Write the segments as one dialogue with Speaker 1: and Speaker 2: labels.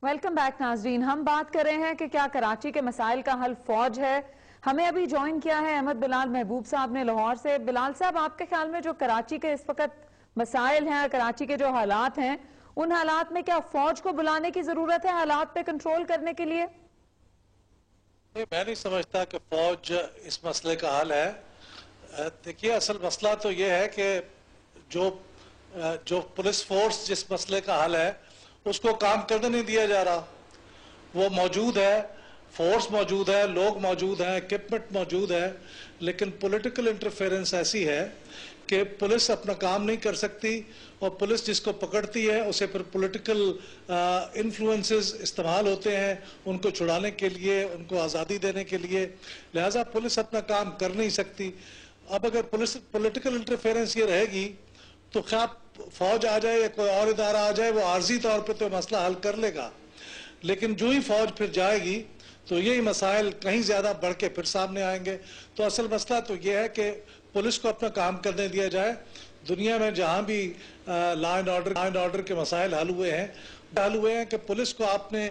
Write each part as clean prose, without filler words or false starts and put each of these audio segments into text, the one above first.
Speaker 1: Welcome back नाजरीन। हम बात कर रहे हैं कि क्या कराची के मसाइल का हल फौज है। हमें अभी ज्वाइन किया है अहमद बिलाल महबूब साहब ने लाहौर से। बिलाल साहब, आपके ख्याल में जो कराची के इस वक्त मसाइल हैं, कराची के जो हालात हैं, उन हालात में क्या फौज को बुलाने की जरूरत है हालात पे कंट्रोल करने के लिए?
Speaker 2: मैं नहीं समझता कि फौज इस मसले का हल है। देखिए, असल मसला तो ये है कि जो जो पुलिस फोर्स जिस मसले का हल है उसको काम करने नहीं दिया जा रहा। वो मौजूद है, फोर्स मौजूद है, लोग मौजूद हैं, इक्विपमेंट मौजूद है, लेकिन पॉलिटिकल इंटरफेरेंस ऐसी है कि पुलिस अपना काम नहीं कर सकती और पुलिस जिसको पकड़ती है उसे फिर पॉलिटिकल इन्फ्लुएंसेस इस्तेमाल होते हैं उनको छुड़ाने के लिए, उनको आज़ादी देने के लिए। लिहाजा पुलिस अपना काम कर नहीं सकती। अब अगर पुलिस पॉलिटिकल इंटरफेरेंस ये रहेगी तो क्या फौज आ जाए या कोई और इदारा आ जाए वो आर्जी तौर पे तो मसला हल कर लेगा, लेकिन जो ही फौज फिर जाएगी तो यही मसाइल कहीं ज्यादा बढ़ के फिर सामने आएंगे। तो असल मसला तो ये है कि पुलिस को अपना काम करने दिया जाए। दुनिया में जहां भी लॉ एंड ऑर्डर के मसाइल हल हुए हैं कि पुलिस को आपने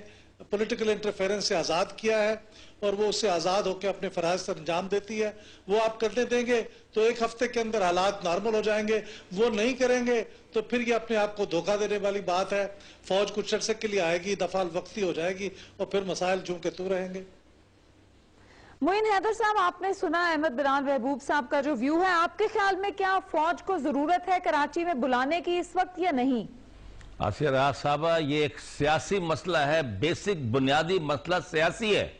Speaker 2: पॉलिटिकल इंटरफेरेंस से आज़ाद किया है और वो उससे आज़ाद होकर अपने फराज से अंजाम देती है। वो आप करने देंगे तो एक हफ्ते के अंदर हालात नॉर्मल हो जाएंगे। वो नहीं करेंगे तो फिर ये अपने आप को धोखा देने वाली बात है। फौज कुछ अरसे के लिए आएगी, दफा वक्ती हो जाएगी और फिर मसाइल जूं के तू रहेंगे।
Speaker 1: मोइन हैदर साहब, आपने सुना अहमद बिलाल महबूब साहब का जो व्यू है। आपके ख्याल में क्या फौज को जरूरत है कराची में बुलाने की इस वक्त या नहीं?
Speaker 3: आसिया राज साहब, ये एक सियासी मसला है, बेसिक बुनियादी मसला सियासी है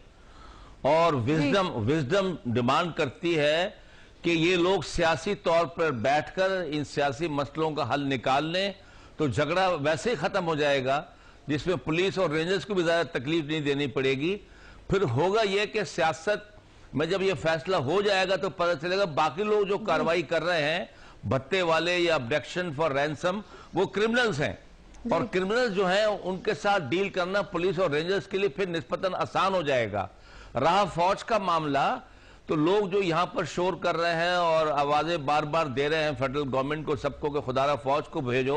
Speaker 3: और विजडम डिमांड करती है कि ये लोग सियासी तौर पर बैठकर इन सियासी मसलों का हल निकाल लें तो झगड़ा वैसे ही खत्म हो जाएगा, जिसमें पुलिस और रेंजर्स को भी ज्यादा तकलीफ नहीं देनी पड़ेगी। फिर होगा यह कि सियासत में जब ये फैसला हो जाएगा तो पता चलेगा बाकी लोग जो कार्रवाई कर रहे हैं, भत्ते वाले या अब्डक्शन फॉर रैंसम, वो क्रिमिनल्स हैं और क्रिमिनल्स जो हैं उनके साथ डील करना पुलिस और रेंजर्स के लिए फिर निस्बतन आसान हो जाएगा। रहा फौज का मामला, तो लोग जो यहां पर शोर कर रहे हैं और आवाजें बार बार दे रहे हैं फेडरल गवर्नमेंट को, सबको कि खुदारा फौज को भेजो,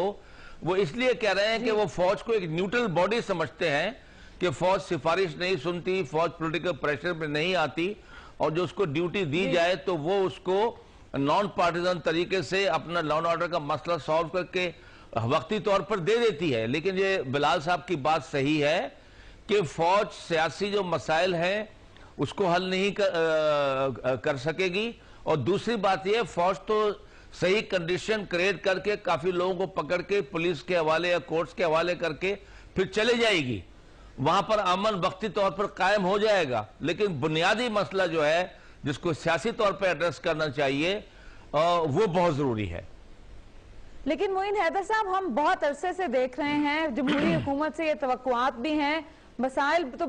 Speaker 3: वो इसलिए कह रहे हैं कि वो फौज को एक न्यूट्रल बॉडी समझते हैं कि फौज सिफारिश नहीं सुनती, फौज पॉलिटिकल प्रेशर में नहीं आती और जो उसको ड्यूटी दी जाए तो वो उसको नॉन पार्टिजन तरीके से अपना लॉ एंड ऑर्डर का मसला सॉल्व करके वक्ती तौर पर दे देती है। लेकिन ये बिलाल साहब की बात सही है कि फौज सियासी जो मसाइल हैं उसको हल नहीं कर सकेगी। और दूसरी बात यह, फौज तो सही कंडीशन क्रिएट करके काफी लोगों को पकड़ के पुलिस के हवाले या कोर्ट्स के हवाले करके फिर चले जाएगी, वहां पर अमन वक्ती तौर पर कायम हो जाएगा। लेकिन बुनियादी मसला जो है जिसको सियासी तौर पर एड्रेस करना चाहिए वो बहुत जरूरी है।
Speaker 1: लेकिन मोइन हैदर साहब, हम बहुत अरसे से देख रहे हैं, जमहूरी हुकूमत से ये तवक्कुआत भी हैं, मसाइल तो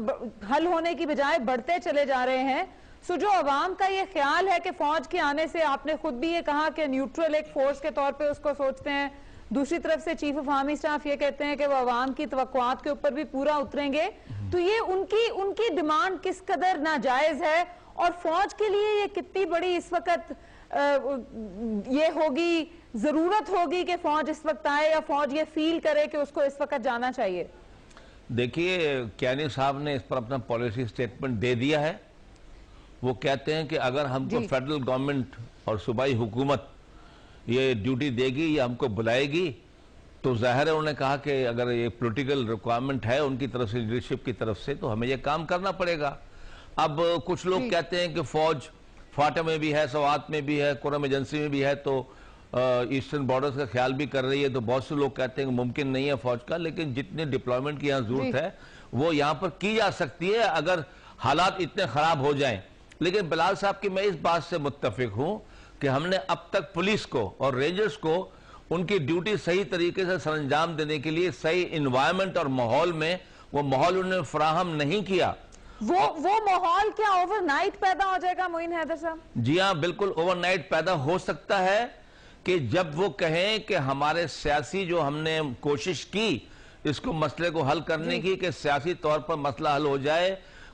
Speaker 1: हल होने की बजाय बढ़ते चले जा रहे हैं। सो जो अवाम का ये ख्याल है कि फौज के आने से, आपने खुद भी ये कहा कि न्यूट्रल एक फोर्स के तौर पे उसको सोचते हैं, दूसरी तरफ से चीफ ऑफ आर्मी स्टाफ ये कहते हैं कि वो अवाम की तवक्कुआत के ऊपर भी पूरा उतरेंगे, तो ये उनकी डिमांड किस कदर नाजायज है और फौज के लिए ये कितनी बड़ी इस वक्त ये होगी, जरूरत होगी कि फौज इस वक्त आए या फौज ये फील करे कि उसको इस वक्त जाना चाहिए?
Speaker 3: देखिए, क्यानी साहब ने इस पर अपना पॉलिसी स्टेटमेंट दे दिया है। वो कहते हैं कि अगर हमको फेडरल गवर्नमेंट और सूबाई हुकूमत ये ड्यूटी देगी या हमको बुलाएगी तो जाहिर है, उन्होंने कहा कि अगर ये पॉलिटिकल रिक्वायरमेंट है उनकी तरफ से, लीडरशिप की तरफ से, तो हमें ये काम करना पड़ेगा। अब कुछ लोग कहते हैं कि फौज फाटा में भी है, सवात में भी है, कुरम एजेंसी में भी है, तो ईस्टर्न बॉर्डर्स का ख्याल भी कर रही है। तो बहुत से लोग कहते हैं कि मुमकिन नहीं है फौज का, लेकिन जितने डिप्लॉयमेंट की यहाँ जरूरत है वो यहाँ पर की जा सकती है अगर हालात इतने खराब हो जाएं। लेकिन बिलाल साहब की मैं इस बात से मुत्तफिक हूं कि हमने अब तक पुलिस को और रेंजर्स को उनकी ड्यूटी सही तरीके से सरंजाम देने के लिए सही इन्वायरमेंट और माहौल में वो माहौल उन्होंने फराहम नहीं किया।
Speaker 1: वो माहौल क्या ओवरनाइट पैदा हो जाएगा मोइन हैदर साहब? जी
Speaker 3: हाँ, बिल्कुल ओवरनाइट पैदा हो सकता है कि जब वो कहें कि हमारे सियासी जो हमने कोशिश की इसको मसले को हल करने की, कि सियासी तौर पर मसला हल हो जाए,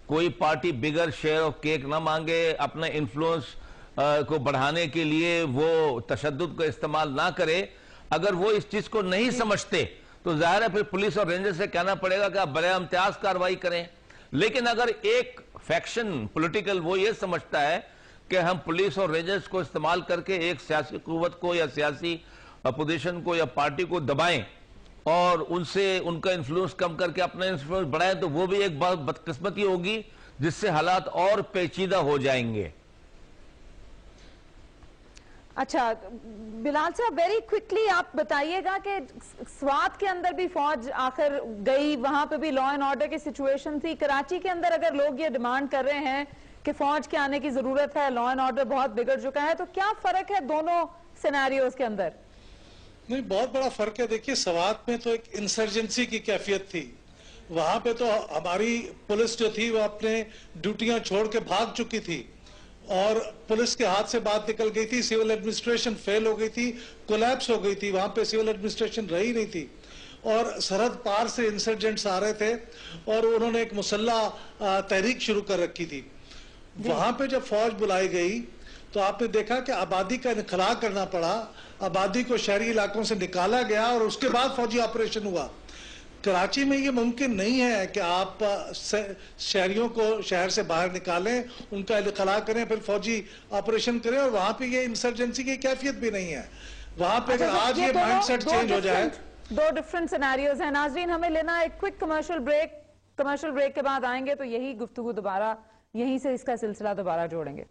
Speaker 3: कोई party bigger share of cake ना मांगे, अपना इन्फ्लुएंस को बढ़ाने के लिए वो तशद्दुद का इस्तेमाल ना करे। अगर वो इस चीज को नहीं समझते तो जाहिर है फिर पुलिस और रेंजर से कहना पड़ेगा कि आप बड़े इम्तियाज कार्रवाई करें। लेकिन अगर एक फैक्शन पॉलिटिकल वो ये समझता है कि हम पुलिस और रेंजर्स को इस्तेमाल करके एक सियासी कुव्वत को या सियासी अपोजिशन को या पार्टी को दबाएं और उनसे उनका इन्फ्लुएंस कम करके अपना इन्फ्लुएंस बढ़ाएं, तो वो भी एक बहुत बदकिस्मती होगी जिससे हालात और पेचीदा हो जाएंगे।
Speaker 1: अच्छा बिलाल साहब, वेरी क्विकली आप बताइएगा कि स्वात के अंदर भी फौज आखिर गई, वहां पे भी लॉ एंड ऑर्डर की सिचुएशन थी। कराची के अंदर अगर लोग ये डिमांड कर रहे हैं कि फौज के आने की जरूरत है, लॉ एंड ऑर्डर बहुत बिगड़ चुका है, तो क्या फर्क है दोनों सिनेरियोज के अंदर?
Speaker 2: नहीं, बहुत बड़ा फर्क है। देखिए, स्वात में तो एक इंसर्जेंसी की कैफियत थी, वहां पे तो हमारी पुलिस जो थी वो अपने ड्यूटियां छोड़ के भाग चुकी थी और पुलिस के हाथ से बात निकल गई थी, सिविल एडमिनिस्ट्रेशन फेल हो गई थी, कोलैप्स हो गई थी, वहां पे सिविल एडमिनिस्ट्रेशन रही नहीं थी और सरहद पार से इंसर्जेंट्स आ रहे थे और उन्होंने एक मुसल्ला तहरीक शुरू कर रखी थी। वहां पे जब फौज बुलाई गई तो आपने देखा कि आबादी का इनखला करना पड़ा, आबादी को शहरी इलाकों से निकाला गया और उसके बाद फौजी ऑपरेशन हुआ। कराची में ये मुमकिन नहीं है कि आप शहरियों को शहर से बाहर निकालें, उनका इनखला करें, फिर फौजी ऑपरेशन करें, और वहां पे ये इंसर्जेंसी की कैफियत भी नहीं है। वहां पे अगर आज ये माइंडसेट चेंज हो जाए।
Speaker 1: दो डिफरेंट सिनेरियोज हैं। नाजरीन, हमें लेना एक क्विक कमर्शियल ब्रेक के बाद आएंगे तो यही गुफ्तगू दोबारा, यहीं से इसका सिलसिला दोबारा जोड़ेंगे।